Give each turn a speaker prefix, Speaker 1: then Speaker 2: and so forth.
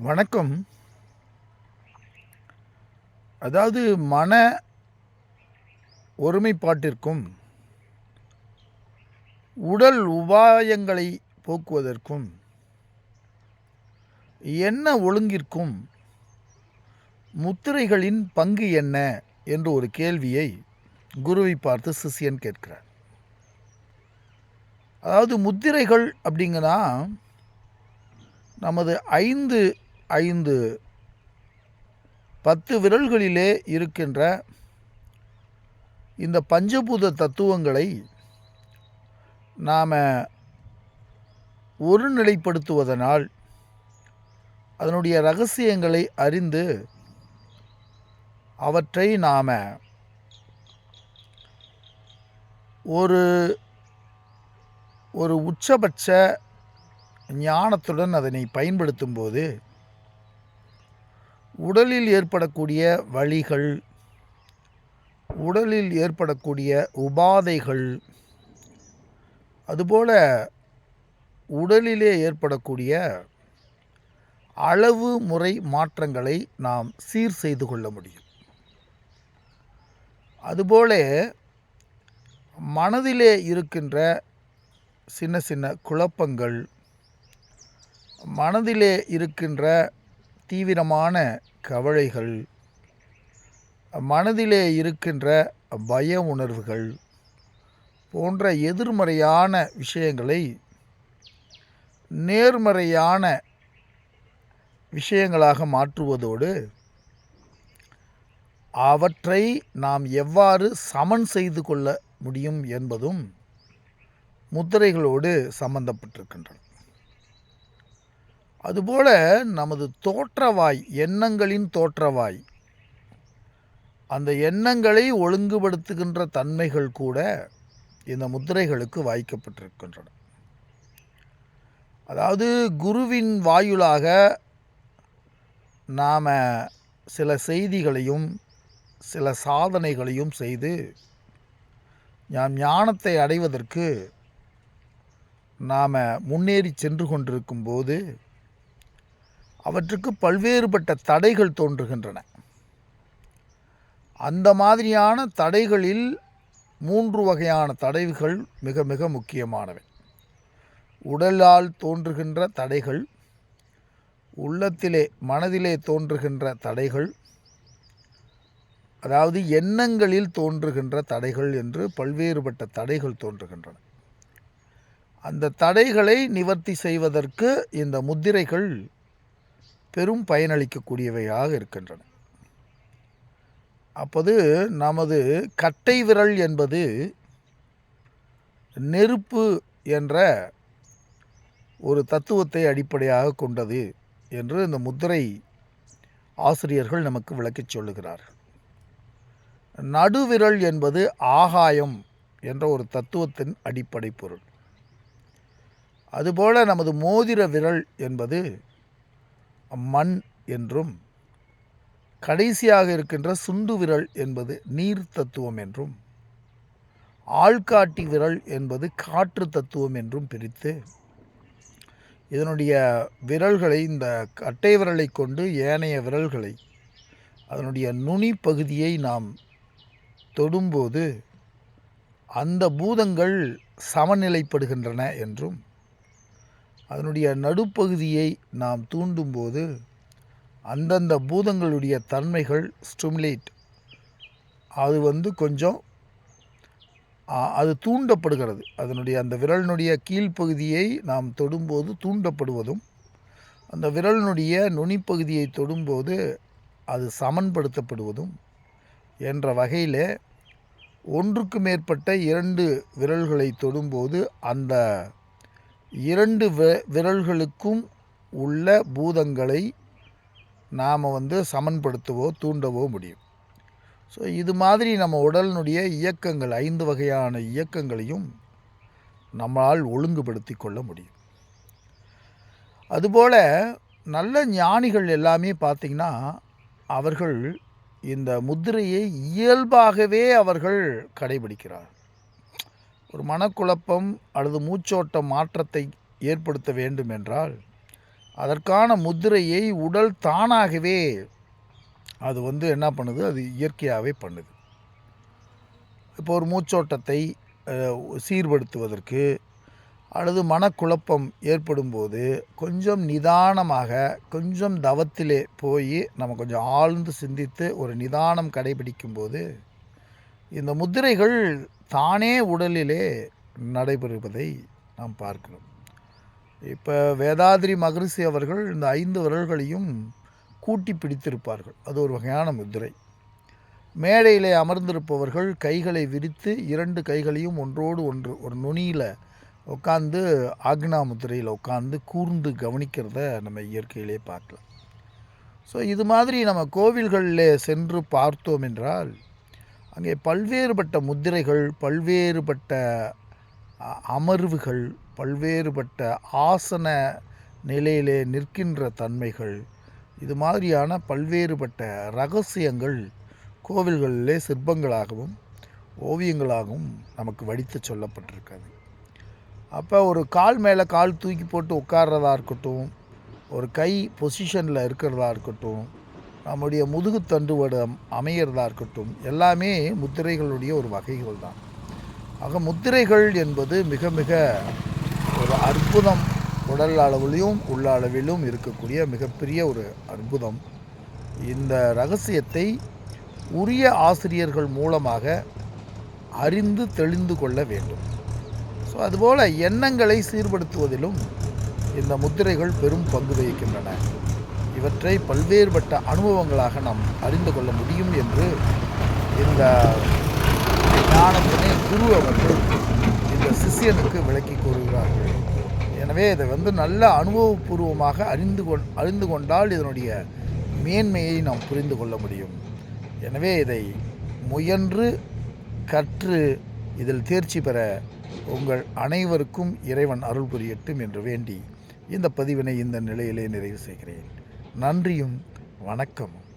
Speaker 1: வணக்கம். அதாவது மன ஒருமைப்பாட்டிற்கும், உடல் உபாயங்களை போக்குவதற்கும், எண்ண ஒழுங்கிற்கும் முத்திரைகளின் பங்கு என்ன என்று ஒரு கேள்வியை குருவை பார்த்து சிஷ்யன் கேட்கிறார். அதாவது முத்திரைகள் அப்படிங்கன்னா நமது 5 10 விரல்களிலே இருக்கின்ற இந்த பஞ்சபூத தத்துவங்களை நாம் ஒருநிலைப்படுத்துவதனால் அதனுடைய ரகசியங்களை அறிந்து அவற்றை நாம் ஒரு ஒரு உச்சபட்ச ஞானத்துடன் அதனை பயன்படுத்தும்போது உடலில் ஏற்படக்கூடிய வலிகள், உடலில் ஏற்படக்கூடிய உபாதைகள், அதுபோல உடலிலே ஏற்படக்கூடிய அளவு முறை மாற்றங்களை நாம் சீர் செய்து கொள்ள முடியும். அதுபோல மனதிலே இருக்கின்ற சின்ன சின்ன குழப்பங்கள், மனதிலே இருக்கின்ற தீவிரமான கவலைகள், மனதிலே இருக்கின்ற பய உணர்வுகள் போன்ற எதிர்மறையான விஷயங்களை நேர்மறையான விஷயங்களாக மாற்றுவதோடு அவற்றை நாம் எவ்வாறு சமன் செய்து கொள்ள முடியும் என்பதும் முத்திரைகளோடு சம்பந்தப்பட்டிருக்கின்றன. அதுபோல நமது தோற்றவாய், எண்ணங்களின் தோற்றவாய், அந்த எண்ணங்களை ஒழுங்குபடுத்துகின்ற தன்மைகள் கூட இந்த முத்திரைகளுக்கு வாய்க்கப்பட்டிருக்கின்றன. அதாவது குருவின் வாயிலாக நாம் சில செய்திகளையும் சில சாதனைகளையும் செய்து ஞானத்தை அடைவதற்கு நாம் முன்னேறி சென்று கொண்டிருக்கும் போது அவற்றுக்கு பல்வேறுபட்ட தடைகள் தோன்றுகின்றன. அந்த மாதிரியான தடைகளில் 3 வகையான தடைகள் மிக மிக முக்கியமானவை. உடலால் தோன்றுகின்ற தடைகள், உள்ளத்திலே மனதிலே தோன்றுகின்ற தடைகள், அதாவது எண்ணங்களில் தோன்றுகின்ற தடைகள் என்று பல்வேறுபட்ட தடைகள் தோன்றுகின்றன. அந்த தடைகளை நிவர்த்தி செய்வதற்கு இந்த முத்திரைகள் பெரும் பயனளிக்கக்கூடியவையாக இருக்கின்றன. அப்போது நமது கட்டை விரல் என்பது நெருப்பு என்ற ஒரு தத்துவத்தை அடிப்படையாக கொண்டது என்று இந்த முத்திரை ஆசிரியர்கள் நமக்கு விளக்கிச் சொல்லுகிறார்கள். நடுவிரல் என்பது ஆகாயம் என்ற ஒரு தத்துவத்தின் அடிப்படை பொருள். அதுபோல நமது மோதிர விரல் என்பது மண் என்றும், கடைசியாக இருக்கின்ற சுண்டு விரல் என்பது நீர் தத்துவம் என்றும், ஆள்காட்டி விரல் என்பது காற்று தத்துவம் என்றும் பிரித்து இதனுடைய விரல்களை, இந்த கட்டை விரலை கொண்டு ஏனைய விரல்களை, அதனுடைய நுனி பகுதியை நாம் தொடும்போது அந்த பூதங்கள் சமநிலைப்படுகின்றன என்றும், அதனுடைய நடுப்பகுதியை நாம் தூண்டும்போது அந்தந்த பூதங்களுடைய தன்மைகள் ஸ்டிமுலேட், அது கொஞ்சம் அது தூண்டப்படுகிறது. அதனுடைய அந்த விரலினுடைய கீழ்ப்பகுதியை நாம் தொடும்போது தூண்டப்படுவதும், அந்த விரலினுடைய நுனிப்பகுதியை தொடும்போது அது சமன்படுத்தப்படுவதும் என்ற வகையில் ஒன்றுக்கு மேற்பட்ட 2 விரல்களை தொடும்போது அந்த 2 விரல்களுக்கும் உள்ள பூதங்களை நாம் சமன்படுத்தவோ தூண்டவோ முடியும். ஸோ இது மாதிரி நம்ம உடலினுடைய இயக்கங்கள், 5 வகையான இயக்கங்களையும் நம்மால் ஒழுங்குபடுத்தி கொள்ள முடியும். அதுபோல் நல்ல ஞானிகள் எல்லாமே பார்த்திங்கன்னா அவர்கள் இந்த முத்திரையை இயல்பாகவே அவர்கள் கடைபிடிக்கிறார். ஒரு மனக்குழப்பம் அல்லது மூச்சோட்ட மாற்றத்தை ஏற்படுத்த வேண்டும் என்றால் அதற்கான முத்திரையை உடல் தானாகவே அது என்ன பண்ணுது, அது இயற்கையாகவே பண்ணுது. இப்போ ஒரு மூச்சோட்டத்தை சீர்படுத்துவதற்கு அல்லது மனக்குழப்பம் ஏற்படும்போது கொஞ்சம் நிதானமாக, கொஞ்சம் தவத்திலே போய் நம்ம கொஞ்சம் ஆழ்ந்து சிந்தித்து ஒரு நிதானம் கடைபிடிக்கும்போது இந்த முத்திரைகள் தானே உடலிலே நடைபெறுவதை நாம் பார்க்கிறோம். இப்போ வேதாத்ரி மகரிஷி அவர்கள் இந்த 5 விரல்களையும் கூட்டி பிடித்திருப்பார்கள். அது ஒரு வகையான முத்திரை. மேடையிலே அமர்ந்திருப்பவர்கள் கைகளை விரித்து 2 கைகளையும் ஒன்றோடு ஒன்று ஒரு நுனியில் உட்காந்து ஆக்னா முத்திரையில் உட்காந்து கூர்ந்து கவனிக்கிறத நம்ம இயற்கையிலே பார்க்கலாம். ஸோ இது மாதிரி நம்ம கோவில்களில் சென்று பார்த்தோம் என்றால் அங்கே பல்வேறுபட்ட முத்திரைகள், பல்வேறுபட்ட அமர்வுகள், பல்வேறுபட்ட ஆசன நிலையிலே நிற்கின்ற தன்மைகள், இது மாதிரியான பல்வேறுபட்ட ரகசியங்கள் கோவில்களிலே சிற்பங்களாகவும் ஓவியங்களாகவும் நமக்கு வடித்து சொல்லப்பட்டிருக்காது. அப்போ ஒரு கால் மேலே கால் தூக்கி போட்டு உட்கார்றதா இருக்கட்டும், ஒரு கை பொசிஷனில் இருக்கிறதா இருக்கட்டும், நம்முடைய முதுகு தண்டுவடம் அமையிறதா இருக்கட்டும், எல்லாமே முத்திரைகளுடைய ஒரு வகைகள் தான். ஆக முத்திரைகள் என்பது மிக மிக ஒரு அற்புதம். உடல் அளவிலும் உள்ள அளவிலும் இருக்கக்கூடிய மிகப்பெரிய ஒரு அற்புதம். இந்த ரகசியத்தை உரிய ஆசிரியர்கள் மூலமாக அறிந்து தெளிந்து கொள்ள வேண்டும். ஸோ அதுபோல் எண்ணங்களை சீர்படுத்துவதிலும் இந்த முத்திரைகள் பெரும் பங்கு வகிக்கின்றன. இவற்றை பல்வேறுபட்ட அனுபவங்களாக நாம் அறிந்து கொள்ள முடியும் என்று இந்த ஞானத்தினை குரு அவர்கள் இந்த சிஷ்யனுக்கு விளக்கி கூறுகிறார்கள். எனவே இதை நல்ல அனுபவபூர்வமாக அறிந்து கொண்டால் இதனுடைய மேன்மையை நாம் புரிந்து கொள்ள முடியும். எனவே இதை முயன்று கற்று இதில் தேர்ச்சி பெற உங்கள் அனைவருக்கும் இறைவன் அருள் புரியட்டும் என்று வேண்டி இந்த பதிவினை இந்த நிலையிலே நிறைவு செய்கிறேன். நன்றியும் வணக்கமும்.